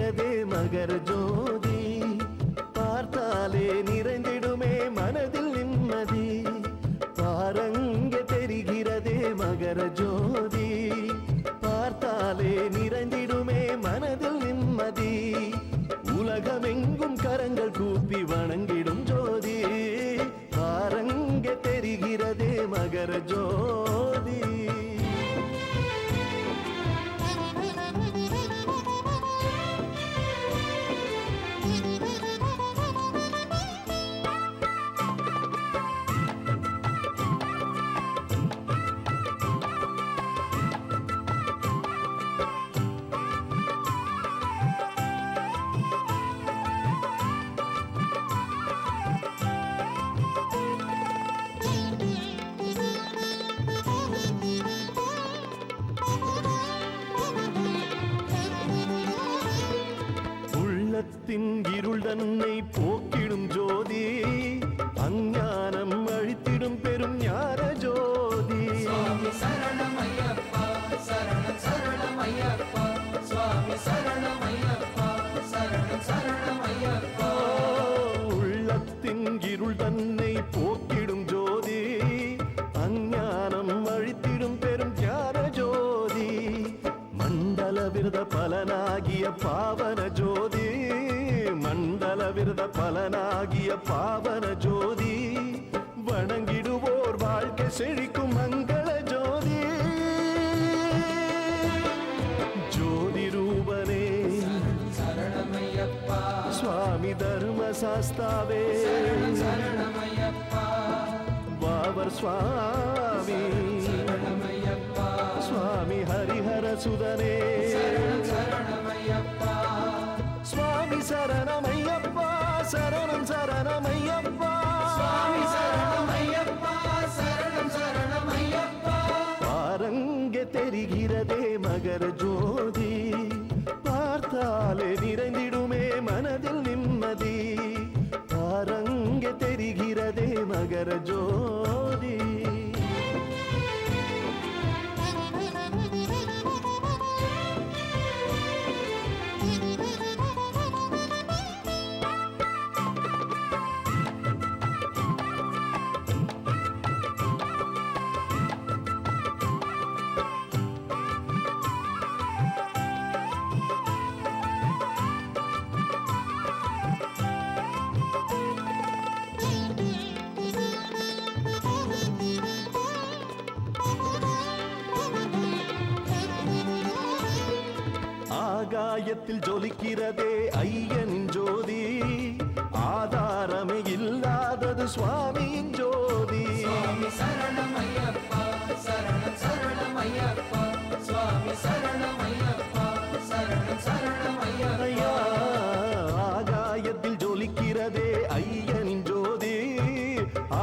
தெரிகிறதே மகர ஜோதி, பார்த்தாலே நிறைந்திடுமே மனதில் நிம்மதி. பாரங்கே தெரிகிறதே மகர ஜோதி, பார்த்தாலே நிறைந்திடுமே மனதில் நிம்மதி. உலகமெங்கும் கரங்கள் கூப்பி வணங்கிடும் ஜோதி, பாரங்கே தெரிகிறதே மகர ஜோதி. உள்ளத்தின் இருள் தன்னை போக்கிடும் ஜோதி, அஞ்ஞானம் அழித்திடும் பெரும் ஞான ஜோதி. சுவாமி சரணம் ஐயப்பா, சரணம் சரணம் ஐயப்பா, சுவாமி சரணம் ஐயப்பா, சரணம் சரணம் ஐயப்பா. உள்ளத்தின் இருள் தன்னை போக்கிடும் ஜோதி, அஞ்ஞானம் அழித்திடும் பெரும் ஞான ஜோதி. மண்டல விரத பலனாகிய பாவன ஜோதி, மண்டல விரத பலனாகிய பாவன ஜோதி. வணங்கிடுவோர் வாழ்க்கை செழிக்கும் மங்கள ஜோதி. ஜோதி ரூபனே சரணம் ஐயப்பா, சுவாமி தர்ம சாஸ்தாவே, சரணம் ஐயப்பா, பாவர் சுவாமி சரணம் ஐயப்பா, சுவாமி ஹரிஹர சுதனே, சரணம் ஐயப்பா, சுவாமி சரணமையப்பா, சரணம் சரணமையப்பா, சுவாமி சரணம் ஐயப்பா, சரணம் சரணம் ஐயப்பா. பாரங்கே தெரிகிறதே மகர ஜோதி, பார்த்தாலே நிறைந்திடுமே மனதில் நிம்மதி. பாரங்கே தெரிகிறதே மகர ஜோதி. ஆகாயத்தில் ஜொலிக்கிறதே ஐயனின் ஜோதி, ஆதாரமே இல்லாதது சுவாமியின் ஜோதி. சுவாமி சரணம் ஐயப்பா, சரணம் சரணம் ஐயப்பா, சுவாமி சரணம் ஐயப்பா, சரணம் சரணம் ஐயப்பா. ஆகாயத்தில் ஜொலிக்கிறதே ஐயனின் ஜோதி,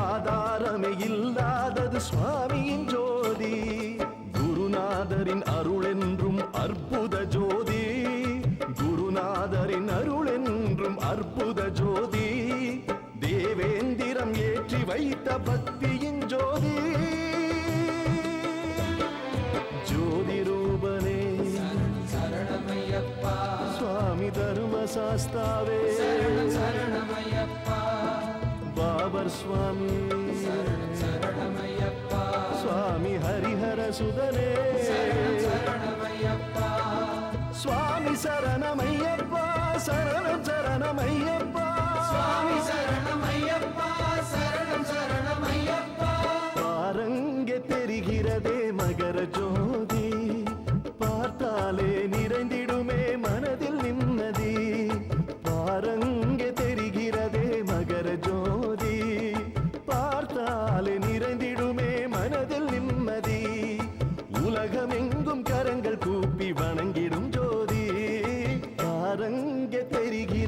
ஆதாரமே இல்லாதது சுவாமியின் ஜோதி. குருநாதரின் அருள் என்றும் அற்புத ஜோதி, குருநாதரின் அருள் என்றும் அற்புத ஜோதி. தேவேந்திரம் ஏற்றி வைத்த பக்தியின் ஜோதி. ஜோதி ரூபனே சரணம் ஐயப்பா, சுவாமி தர்ம சாஸ்தாவே, சரணம் ஐயப்பா, பாபர் சுவாமி சரணம் ஐயப்பா, சுவாமி ஹரிஹர சுதனே, சரணம் ஐயப்பா, சுவாமி சரணமையப்பா, சரணம் சரணமையப்பா, சுவாமி சரணம் ஐயப்பா, சரணம் சரணம் ஐயப்பா. பாரங்கே தெரிகிறதே மகர ஜோதி, பார்த்தாலே நிறைந்திடுமே மனதில் நிம்மதி. பாரங்கே தெரிகிறதே மகர ஜோதி, பார்த்தாலே நிறைந்திடுமே மனதில் நிம்மதி. உலகமெங்கும் கரங்கள் கூப்பி வணங்கிடும் ஜோதி, பாரங்கே தெரிகிறது